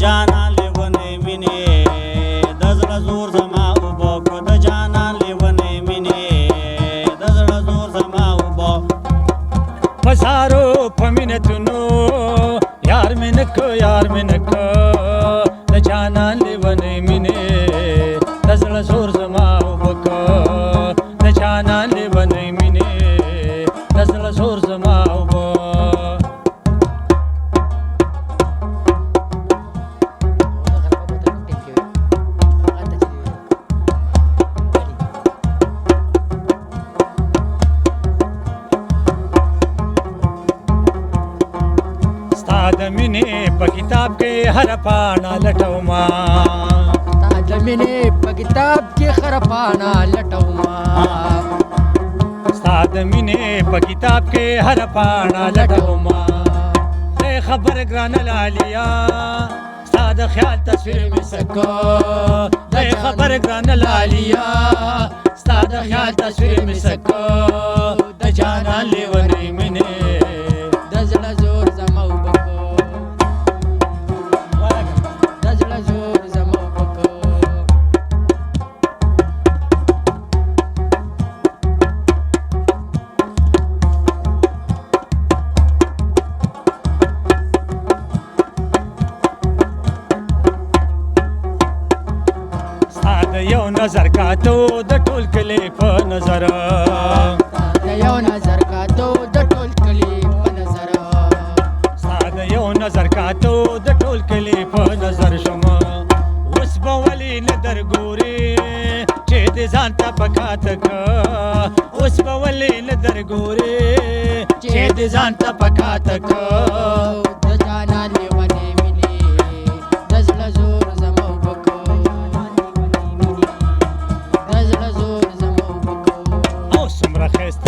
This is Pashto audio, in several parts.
جانان لیونی مینې د زړه زور زما اوبه کو د جانان لیونی مینې د زړه زور زما اوبه پسارو په مینتونو یار مې نه که یار مې نه که د جانان لیونی مینې د زړه زور زما اوبه که د جانان لیونی مینې د زړه زور زما اوبه د مینې په کتاب کې هر پاڼه لټوما د مینې په کتاب کې هر پاڼه لټوما ستا د مینې په کتاب کې هر پاڼه لټوما ای خبر ګرانه لالیا ستا د خیال تصویر مې سکو ای خبر ګرانه لالیا ستا د خیال تصویر مې سکو د جانان لیونی مینې د زړه زور زما اوبه یو نظر کاتو د ټول کلی په نظر یو نظر کاتو د ټول کلی په نظر ساده یو نظر کاتو د ټول کلی په نظر شوم اوس به ولې نه درګورې چې دې ځان ته پکاته که اوس به ولې نه درګورې چې دې ځان ته پکاته که د جانان لیونی مینې د زړه زور زما اوبه که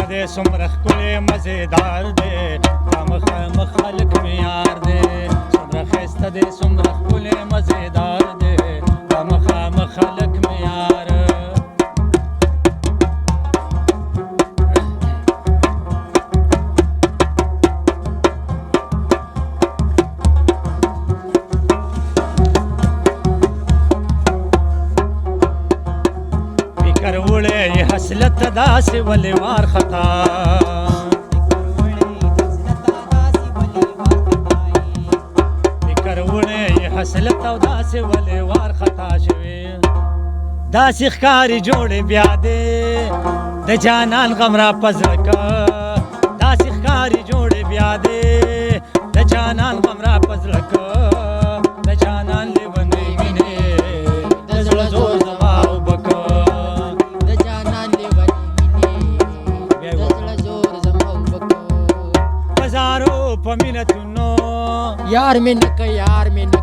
دے سمرخ کلے مزیدار دے مخ خلق میں یار دے سمرخ خیست دے سمرخ کلے مزیدار دے مخ خلق میں یار فکر وڑے یہ حسلت دا سے ولی وار خطا فکر وڑے یہ حسلت دا سے ولی وار خطا شوی دا سی خکاری جوڑے بیا دے د جانان غم را پزرکا دا سی خکاری جوڑے بیا دے د جانان غم را پزرکا د جانان لیونی مینې د زړه زور زما اوبه که یار مې نه که یار مې نه